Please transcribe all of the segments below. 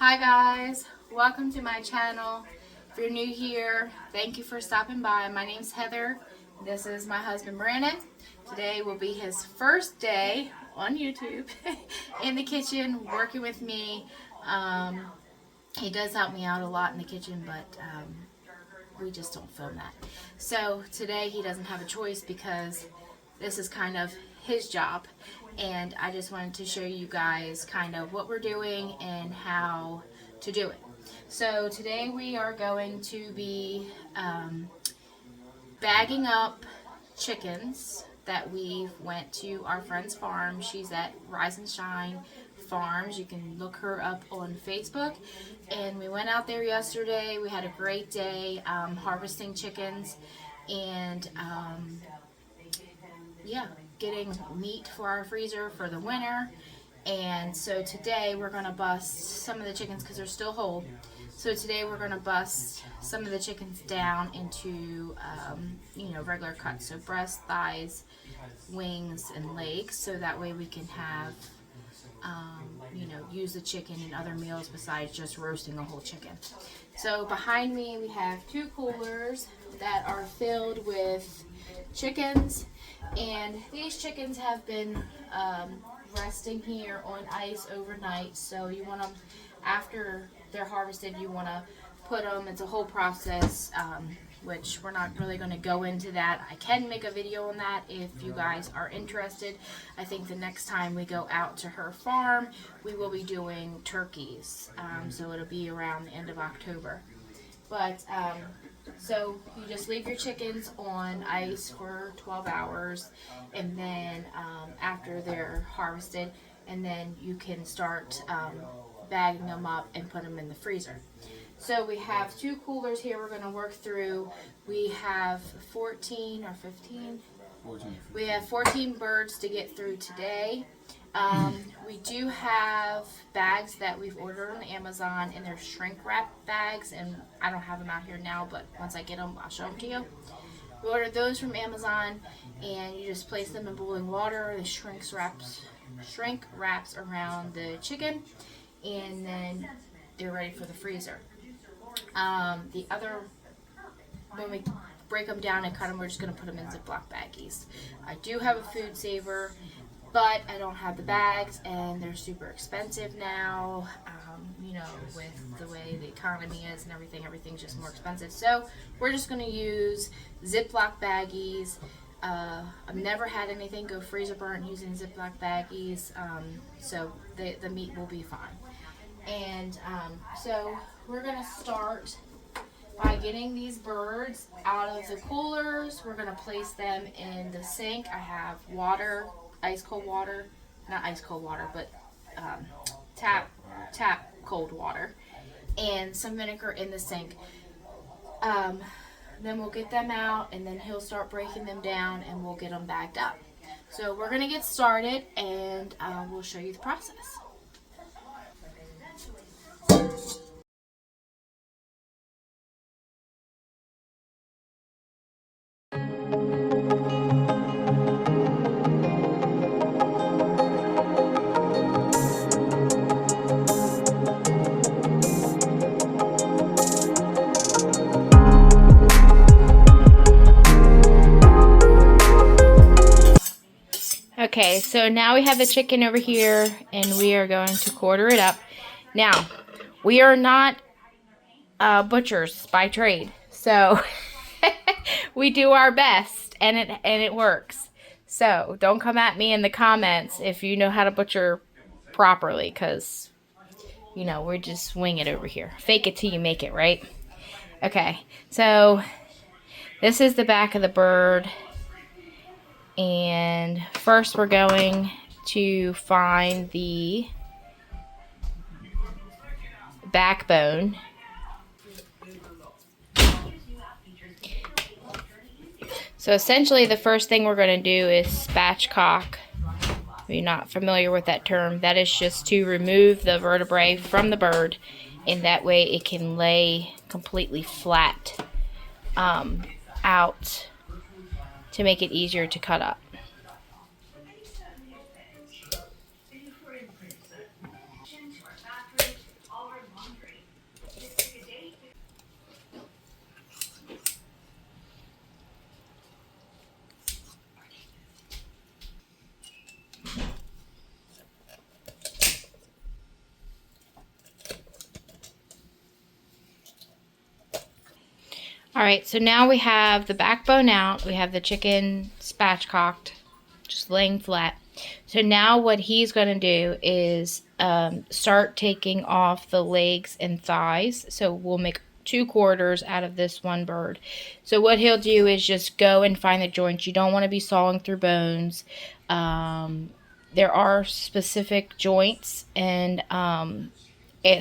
Hi guys, welcome to my channel. If you're new here, thank you for stopping by. My name's Heather. This is my husband Brandon. Today will be his first day on YouTube in the kitchen working with me. He does help me out a lot in the kitchen, but we just don't film that. So today he doesn't have a choice because this is kind of his job, and I just wanted to show you guys kind of what we're doing and how to do it. So today we are going to be bagging up chickens that we went to our friend's farm. She's at Rise and Shine Farms. You can look her up on Facebook. And we went out there yesterday. We had a great day harvesting chickens and yeah, getting meat for our freezer for the winter. And so today we're going to bust some of the chickens because they're still whole. So today we're going to bust some of the chickens down into, regular cuts. So breast, thighs, wings, and legs. So that way we can have, use the chicken in other meals besides just roasting a whole chicken. So behind me we have 2 coolers that are filled with chickens. And these chickens have been resting here on ice overnight. So you want them, after they're harvested, you want to put them, it's a whole process, which we're not really going to go into that. I can make a video on that if you guys are interested. I think the next time we go out to her farm, we will be doing turkeys. So it'll be around the end of October. But, so you just leave your chickens on ice for 12 hours, and then after they're harvested, and then you can start bagging them up and put them in the freezer. So we have 2 coolers here we're going to work through. We have 14 or 15? 14. We have 14 birds to get through today. We do have bags that we've ordered on Amazon, and they're shrink wrap bags, and I don't have them out here now, but once I get them, I'll show them to you. We ordered those from Amazon, and you just place them in boiling water. The shrink wraps around the chicken, and then they're ready for the freezer. The other, when we break them down and cut them, we're just going to put them in Ziploc baggies. I do have a food saver, but I don't have the bags, and they're super expensive now, with the way the economy is and everything's just more expensive. So we're just going to use Ziploc baggies. I've never had anything go freezer burnt using Ziploc baggies, so the meat will be fine. And so we're going to start by getting these birds out of the coolers. We're going to place them in the sink. I have water, ice cold water, not ice cold water, but tap cold water, and some vinegar in the sink. Then we'll get them out, and then he'll start breaking them down, and we'll get them bagged up. So we're going to get started, and we'll show you the process. Okay, so now we have the chicken over here, and we are going to quarter it up. Now, we are not butchers by trade, so we do our best, and it works. So don't come at me in the comments if you know how to butcher properly, because we're just wing it over here. Fake it till you make it, right? Okay, so this is the back of the bird. And first we're going to find the backbone. So essentially the first thing we're going to do is spatchcock. If you're not familiar with that term, that is just to remove the vertebrae from the bird, and that way it can lay completely flat out to make it easier to cut up. All right, so now we have the backbone out. We have the chicken spatchcocked, just laying flat. So now what he's going to do is start taking off the legs and thighs. So we'll make 2 quarters out of this one bird. So what he'll do is just go and find the joints. You don't want to be sawing through bones. There are specific joints and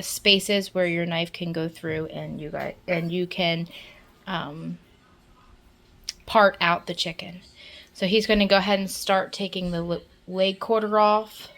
spaces where your knife can go through, and you can part out the chicken. So he's going to go ahead and start taking the leg quarter off.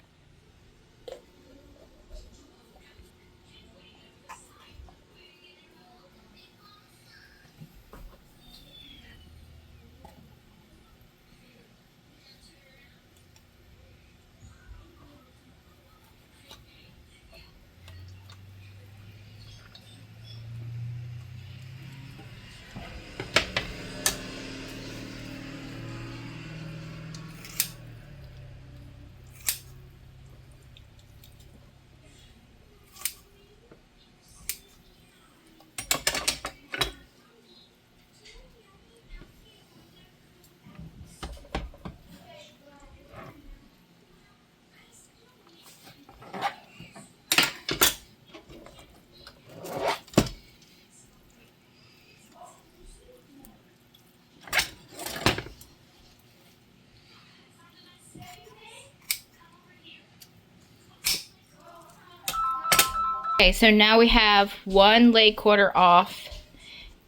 Okay, so now we have 1 leg quarter off,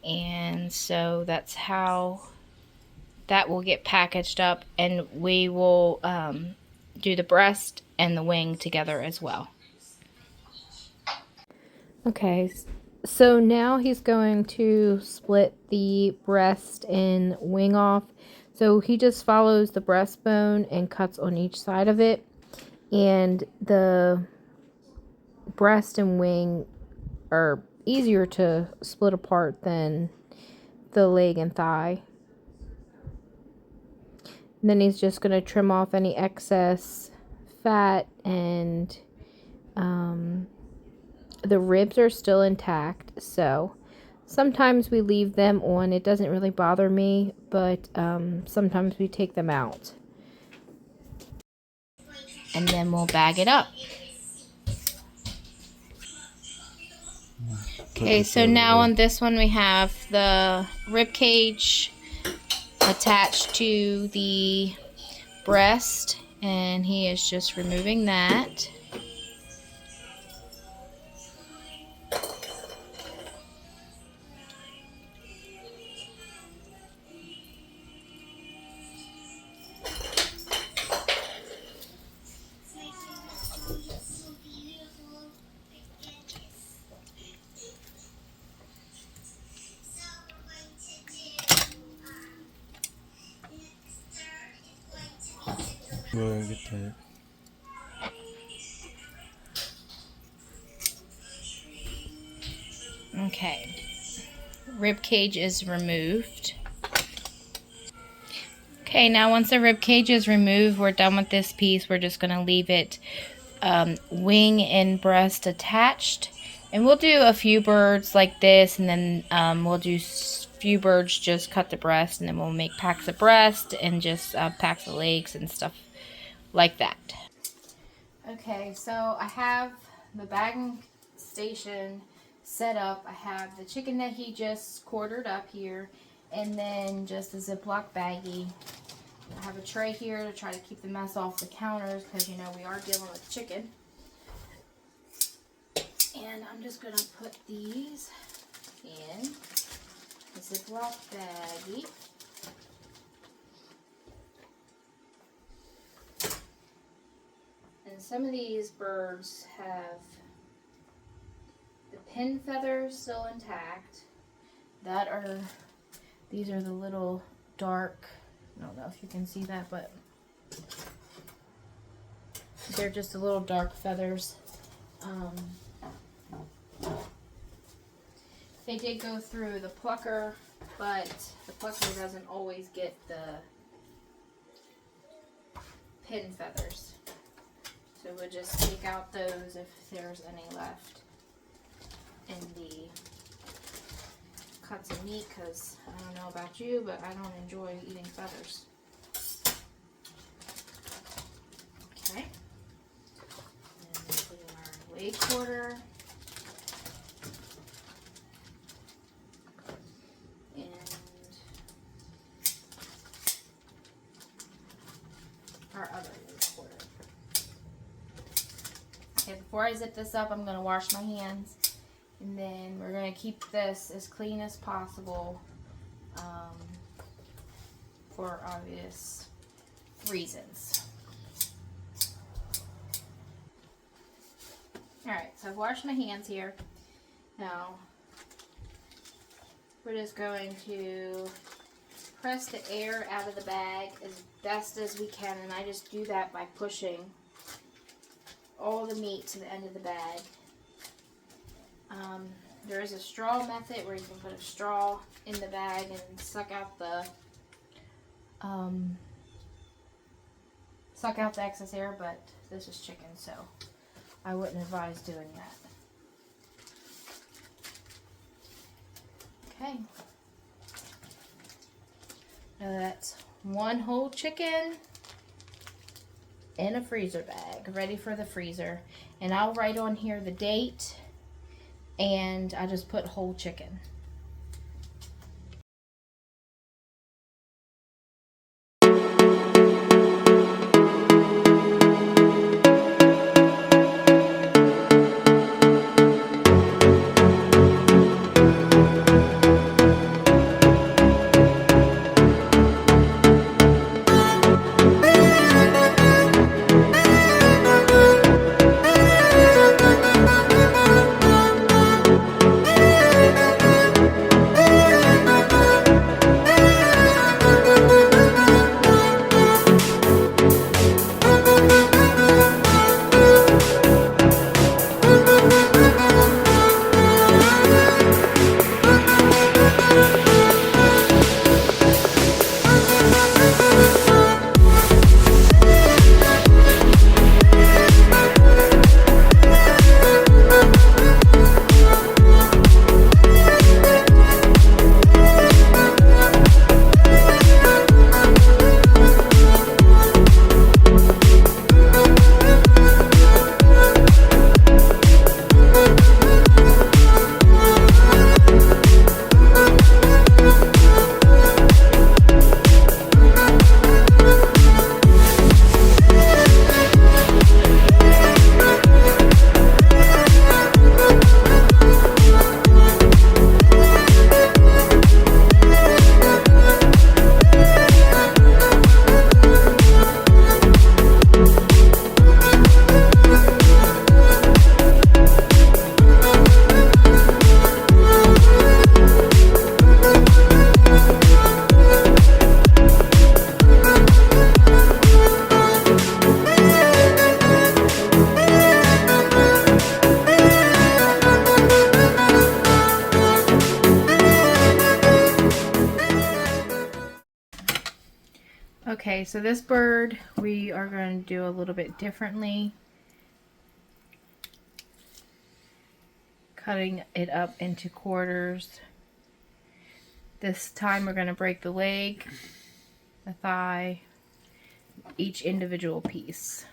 and so that's how that will get packaged up, and we will do the breast and the wing together as well. Okay, so now he's going to split the breast and wing off. So he just follows the breastbone and cuts on each side of it, and the breast and wing are easier to split apart than the leg and thigh. And then he's just going to trim off any excess fat, and the ribs are still intact, so sometimes we leave them on. It doesn't really bother me, but sometimes we take them out. And then we'll bag it up. Okay, so now on this one we have the rib cage attached to the breast, and he is just removing that. Go get that. Okay, rib cage is removed. Okay, now once the rib cage is removed, we're done with this piece. We're just going to leave it wing and breast attached. And we'll do a few birds like this, and then we'll do few birds, just cut the breast, and then we'll make packs of breast and just packs of legs and stuff like that. Okay, so I have the bagging station set up. I have the chicken that he just quartered up here, and then just a Ziploc baggie. I have a tray here to try to keep the mess off the counters, because you know we are dealing with chicken. And I'm just going to put these in the Ziploc baggie. And some of these birds have the pin feathers still intact. These are the little dark, I don't know if you can see that, but they're just the little dark feathers. They did go through the plucker, but the plucker doesn't always get the pin feathers. So we'll just take out those if there's any left in the cut some meat because I don't know about you, but I don't enjoy eating feathers. Okay. And then put in our leg quarter. And our other leg quarter. Okay, before I zip this up, I'm going to wash my hands. And then we're going to keep this as clean as possible for obvious reasons. Alright, so I've washed my hands here. Now, we're just going to press the air out of the bag as best as we can. And I just do that by pushing all the meat to the end of the bag. There is a straw method where you can put a straw in the bag and suck out the excess air, but this is chicken, so I wouldn't advise doing that. Okay. Now that's one whole chicken in a freezer bag, ready for the freezer. And I'll write on here the date, and I just put whole chicken. Okay, so this bird we are going to do a little bit differently. Cutting it up into quarters. This time we're going to break the leg, the thigh, each individual piece.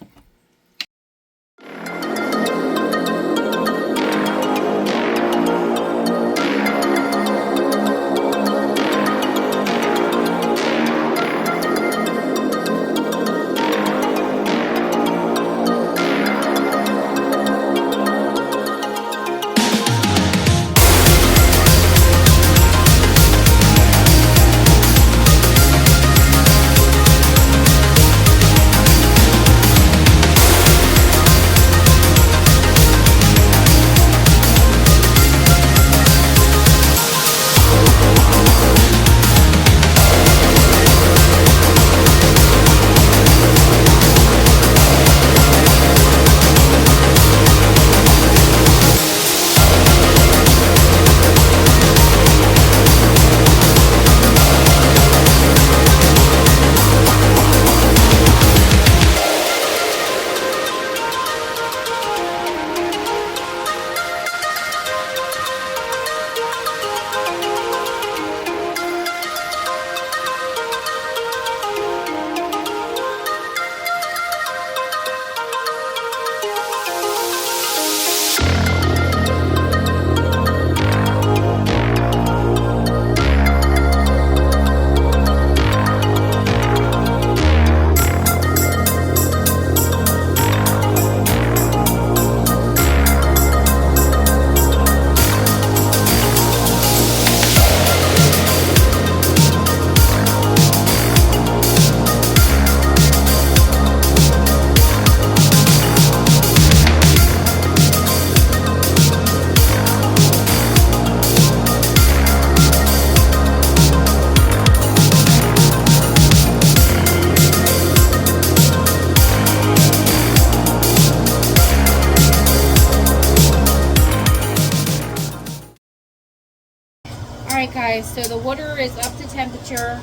Alright guys, so the water is up to temperature.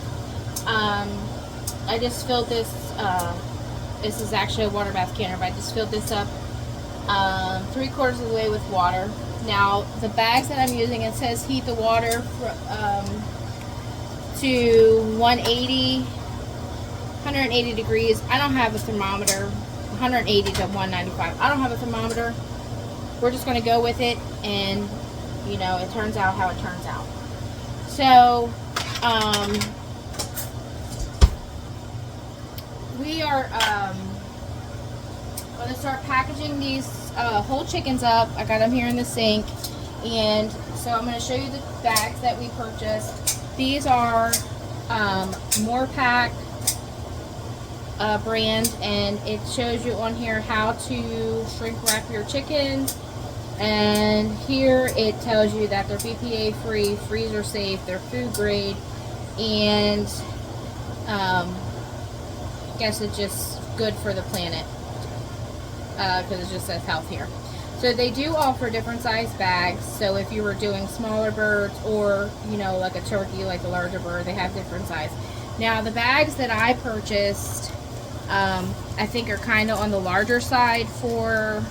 I just filled this, this is actually a water bath canner, but I just filled this up 3/4 of the way with water. Now, the bags that I'm using, it says heat the water to 180 degrees. I don't have a thermometer. 180 to 195. I don't have a thermometer. We're just going to go with it, and you know, it turns out how it turns out. So, we are going to start packaging these whole chickens up. I got them here in the sink, and so I'm going to show you the bags that we purchased. These are More Pack brand, and it shows you on here how to shrink wrap your chickens. And here it tells you that they're BPA free, freezer safe, they're food grade, and I guess it's just good for the planet because it just says health here. So they do offer different size bags. So if you were doing smaller birds, or you know, like a turkey, like a larger bird, they have different size. Now the bags that I purchased, I think are kind of on the larger side for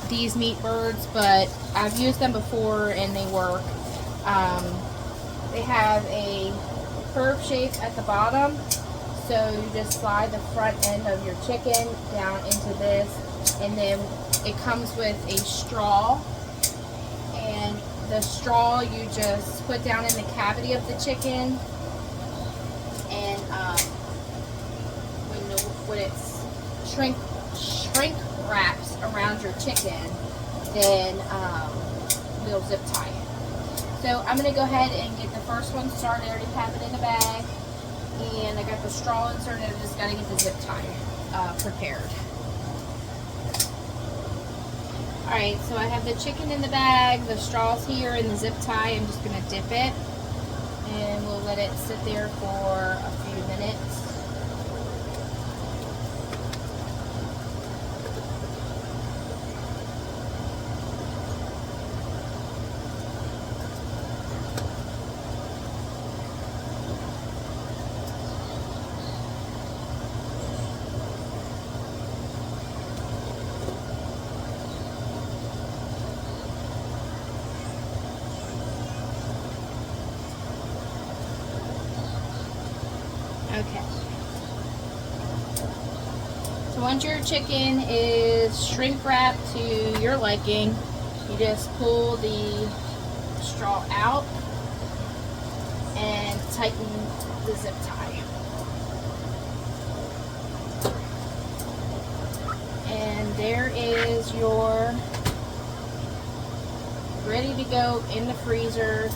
these meat birds, but I've used them before and they work. They have a curve shape at the bottom, so you just slide the front end of your chicken down into this, and then it comes with a straw, and the straw you just put down in the cavity of the chicken, and when it's shrink wraps around your chicken, then we'll zip tie it. So I'm going to go ahead and get the first one started. I already have it in the bag, and I got the straw inserted. I just got to get the zip tie prepared. Alright, so I have the chicken in the bag, the straw's here, and the zip tie. I'm just going to dip it, and we'll let it sit there for a few minutes. Okay. So once your chicken is shrink wrapped to your liking, you just pull the straw out and tighten the zip tie. And there is your ready to go in the freezer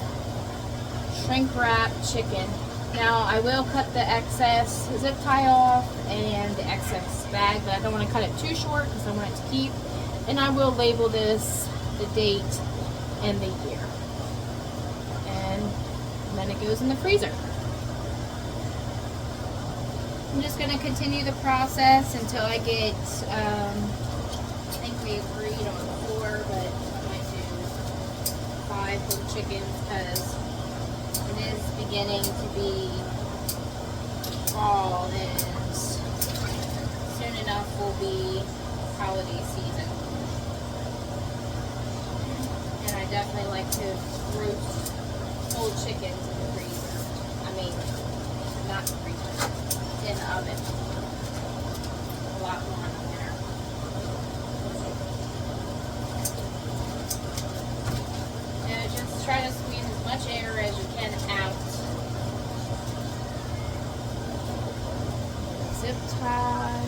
shrink wrapped chicken. Now I will cut the excess zip tie off and the excess bag, but I don't want to cut it too short because I want it to keep. And I will label this the date and the year. And then it goes in the freezer. I'm just going to continue the process until I get, I think we agreed on 4, but I might do 5 whole chickens because it is beginning to be fall, and soon enough will be holiday season. And I definitely like to roast whole chickens in the freezer. I mean, not the freezer, in the oven. A lot more in the winter. Now just try to squeeze as much air as you can out. Zip tie.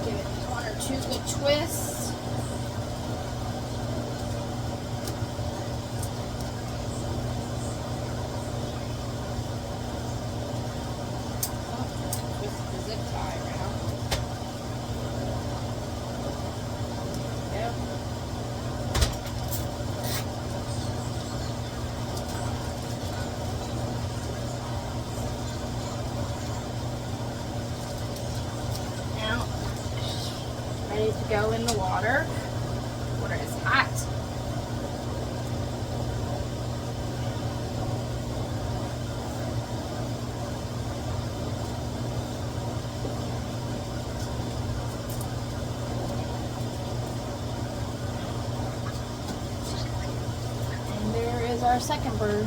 Give it 1 or 2 good twists. Twist the zip tie around. Yep. Now, to go in the water. Water is hot. And there is our second bird.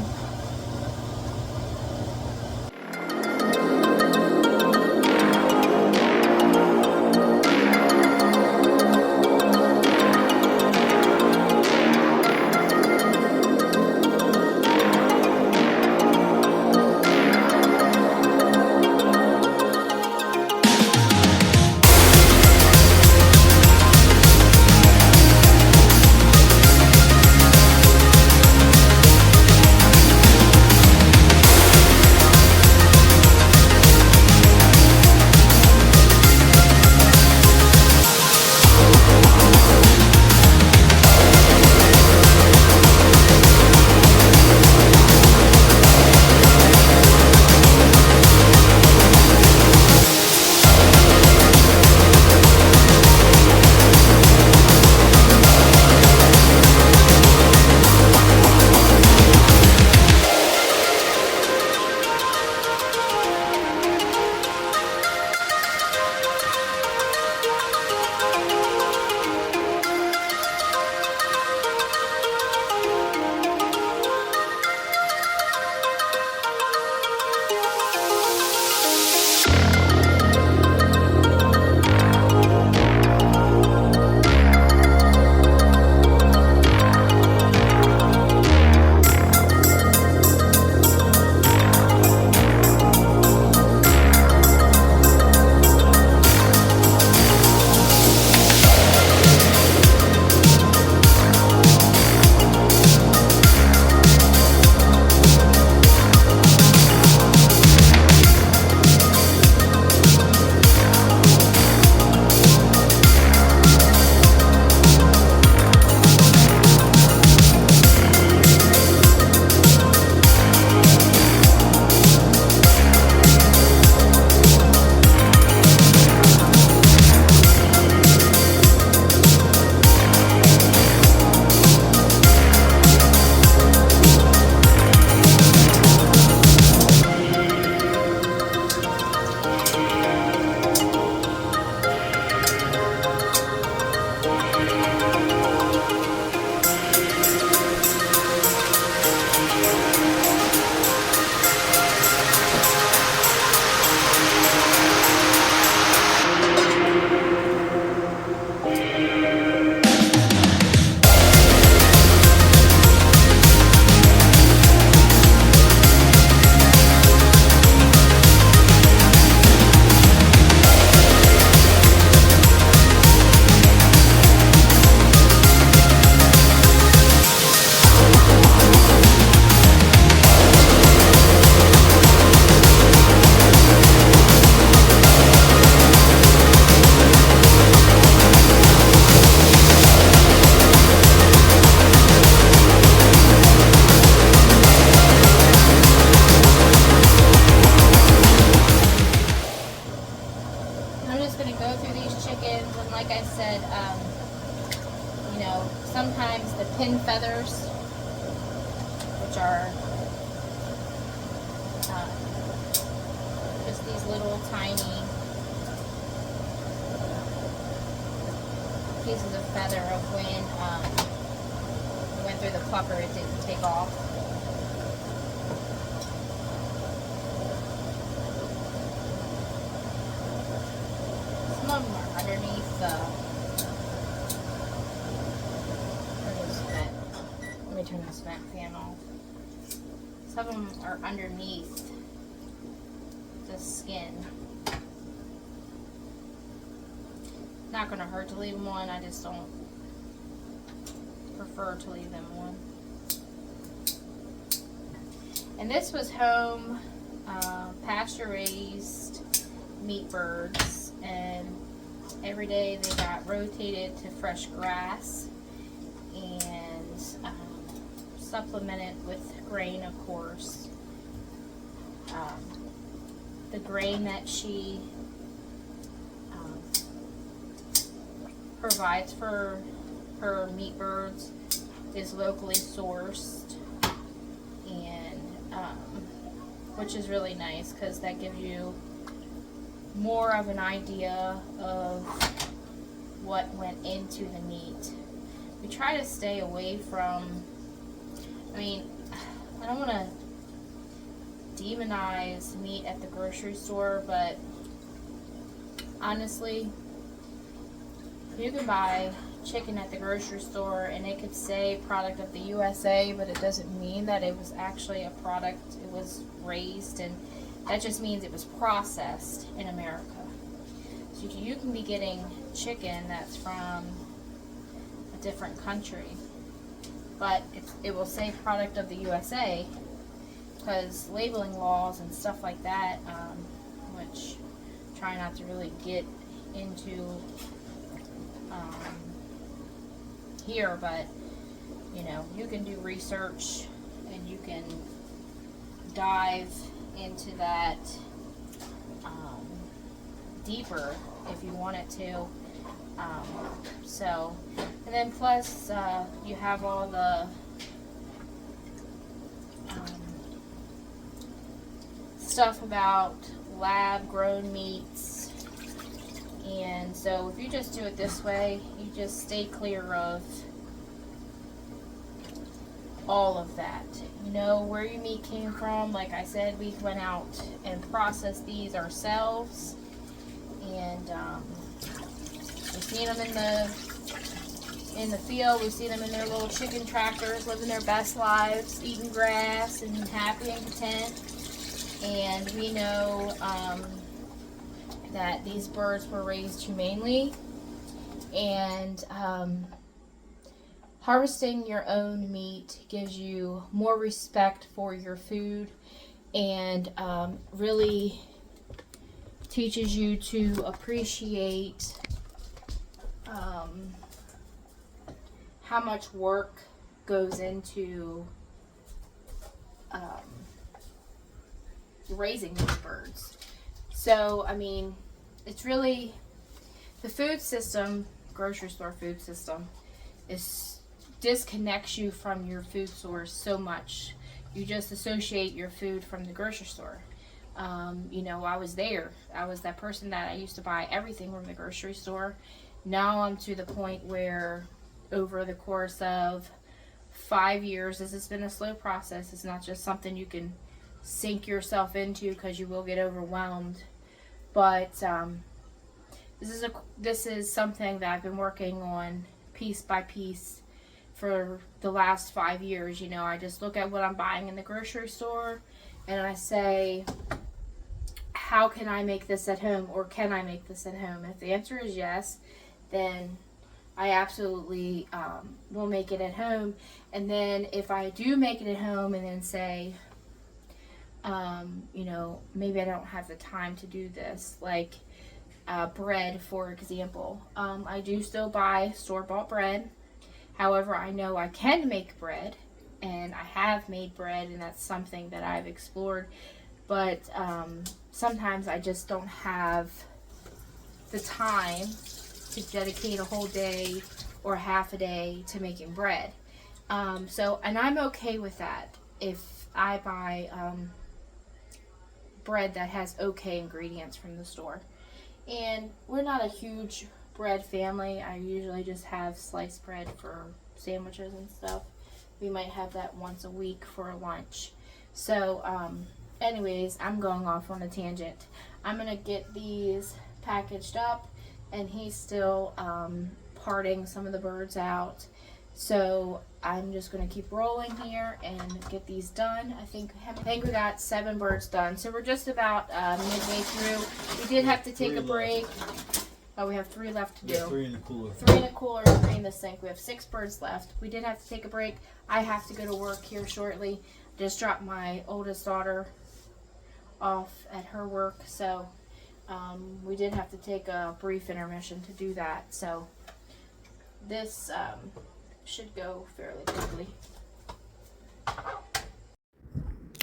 Like I said, you know, sometimes the pin feathers, which are just these little tiny pieces of feather of when it went through the plucker, it didn't take off. Some of them are underneath the, let me turn this vent fan off. Some of them are underneath the skin. Not going to hurt to leave them on, I just don't prefer to leave them on. And this was home pasture raised meat birds, and every day they got rotated to fresh grass and supplemented with grain, of course. The grain that she provides for her meat birds is locally sourced, and which is really nice because that gives you more of an idea of what went into the meat. We try to stay away from, I mean, I don't want to demonize meat at the grocery store, but honestly, you can buy chicken at the grocery store and it could say product of the USA, but it doesn't mean that it was actually a product. It was raised, and that just means it was processed in America. So you can be getting chicken that's from a different country, but it will say product of the USA because labeling laws and stuff like that, which try not to really get into here, but you know, you can do research and you can dive into that deeper if you wanted to. So, and then plus you have all the stuff about lab grown meats, and so if you just do it this way, you just stay clear of all of that. You know where your meat came from. Like I said, we went out and processed these ourselves, and we've seen them in the field. We've seen them in their little chicken tractors, living their best lives, eating grass and happy and content. And we know that these birds were raised humanely, and harvesting your own meat gives you more respect for your food, and really teaches you to appreciate how much work goes into raising these birds. So, I mean, it's really, the food system, grocery store food system, disconnects you from your food source so much. You just associate your food from the grocery store. You know, I was there. I was that person that I used to buy everything from the grocery store. Now I'm to the point where over the course of 5 years, this has been a slow process. It's not just something you can sink yourself into because you will get overwhelmed. But this is something that I've been working on piece by piece for the last 5 years. You know, I just look at what I'm buying in the grocery store and I say, how can I make this at home, or can I make this at home? If the answer is yes, then I absolutely will make it at home. And then if I do make it at home and then say, you know, maybe I don't have the time to do this, like bread, for example. I do still buy store-bought bread. However, I know I can make bread, and I have made bread, and that's something that I've explored. But sometimes I just don't have the time to dedicate a whole day or half a day to making bread. And I'm okay with that if I buy bread that has okay ingredients from the store. And we're not a huge bread family. I usually just have sliced bread for sandwiches and stuff. We might have that once a week for lunch. So anyways, I'm going off on a tangent. I'm gonna get these packaged up, and he's still parting some of the birds out. So I'm just gonna keep rolling here and get these done. I think we got 7 birds done. So we're just about midway through. We did have to take a break. Oh, we have 3 left to do. 3 in the cooler. 3 in the cooler, 3 in the sink. We have 6 birds left. We did have to take a break. I have to go to work here shortly. Just dropped my oldest daughter off at her work, so we did have to take a brief intermission to do that. So this should go fairly quickly.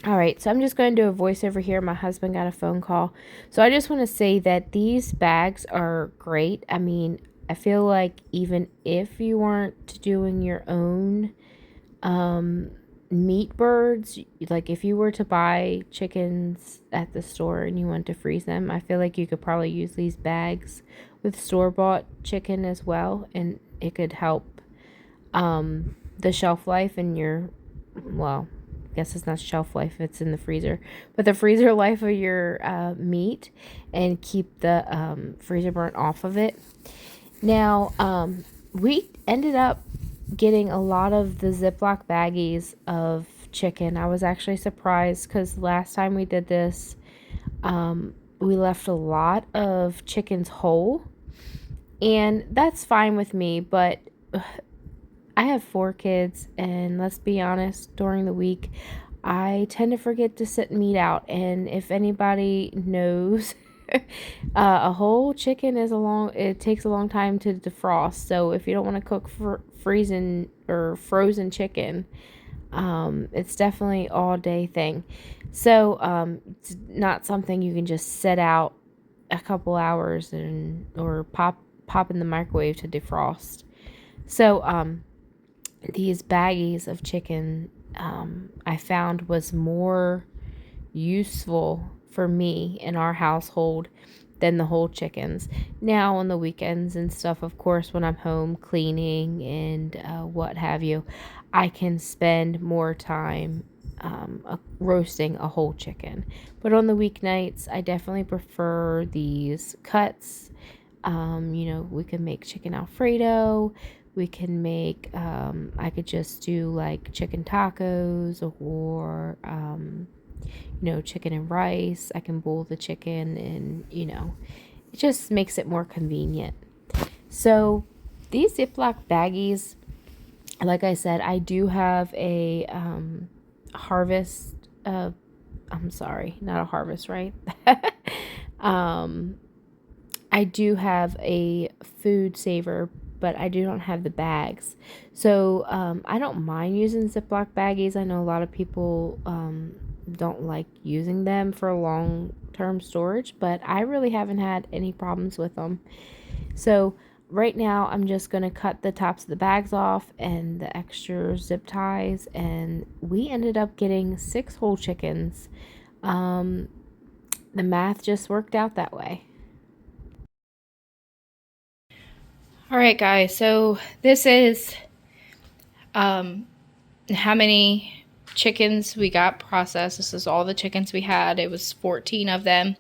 All right, so I'm just going to do a voiceover here. My husband got a phone call. So I just want to say that these bags are great. I mean, I feel like even if you weren't doing your own meat birds, like if you were to buy chickens at the store and you want to freeze them, I feel like you could probably use these bags with store-bought chicken as well, and it could help the shelf life in your, well, I guess it's not shelf life, it's in the freezer, but the freezer life of your meat, and keep the freezer burnt off of it. Now, we ended up getting a lot of the Ziploc baggies of chicken. I was actually surprised because last time we did this, we left a lot of chickens whole, and that's fine with me, but I have 4 kids, and let's be honest, during the week, I tend to forget to sit meat out, and if anybody knows, a whole chicken it takes a long time to defrost. So if you don't want to cook freezing or frozen chicken, it's definitely all day thing. So it's not something you can just set out a couple hours or pop in the microwave to defrost. So these baggies of chicken, I found was more useful for me in our household than the whole chickens. Now on the weekends and stuff, of course, when I'm home cleaning and what have you, I can spend more time roasting a whole chicken. But on the weeknights, I definitely prefer these cuts. We can make chicken Alfredo. We can make, I could just do like chicken tacos or, chicken and rice. I can boil the chicken and, it just makes it more convenient. So these Ziploc baggies, like I said, I do have a harvest. I'm sorry, not a harvest, right? I do have a food saver, but I do not have the bags. So I don't mind using Ziploc baggies. I know a lot of people don't like using them for long-term storage, but I really haven't had any problems with them. So right now I'm just going to cut the tops of the bags off and the extra zip ties, and we ended up getting 6 whole chickens. The math just worked out that way. All right, guys, so this is how many chickens we got processed. This is all the chickens we had. It was 14 of them.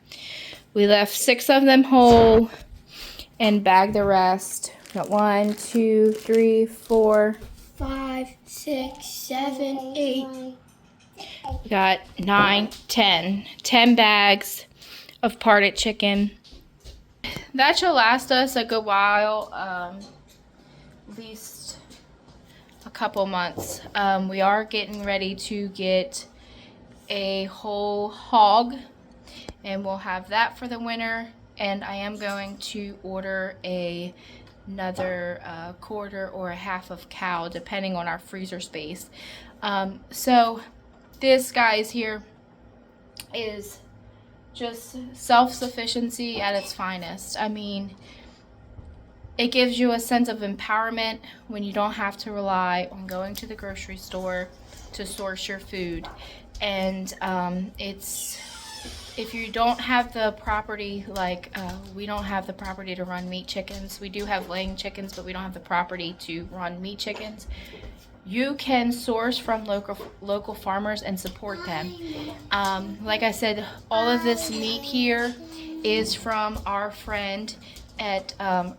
We left 6 of them whole and bagged the rest. We got 1, 2, 3, 4, 5, 6, 7, 8. We got 9, 10. 10 bags of parted chicken. That should last us a good while, at least a couple months. We are getting ready to get a whole hog, and we'll have that for the winter. And I am going to order another quarter or a half of cow, depending on our freezer space. So this, guys, here is just self-sufficiency at its finest. I mean, it gives you a sense of empowerment when you don't have to rely on going to the grocery store to source your food. And if you don't have the property, like we don't have the property to run meat chickens. We do have laying chickens, but we don't have the property to run meat chickens. You can source from local farmers and support them. Like I said, all of this meat here is from our friend at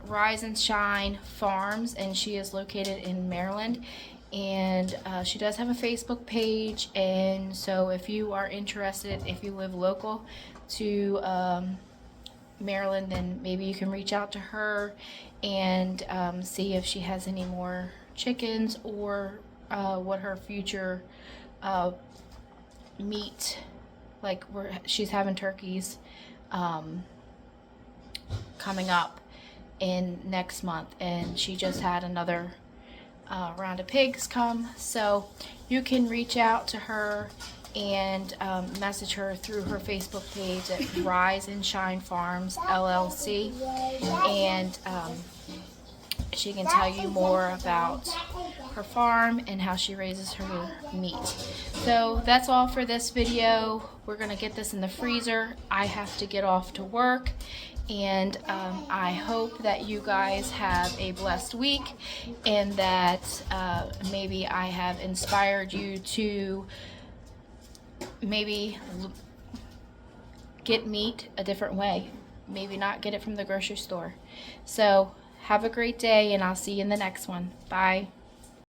Rise and Shine Farms, and she is located in Maryland. And she does have a Facebook page, and so if you are interested, if you live local to Maryland, then maybe you can reach out to her and see if she has any more chickens or what her future meat, like she's having turkeys coming up in next month, and she just had another round of pigs come, so you can reach out to her and message her through her Facebook page at Rise and Shine Farms LLC, and she can tell you more about her farm and how she raises her meat. So that's all for this video. We're gonna get this in the freezer. I have to get off to work, and I hope that you guys have a blessed week, and that maybe I have inspired you to maybe get meat a different way. Maybe not get it from the grocery store. So have a great day, and I'll see you in the next one. Bye.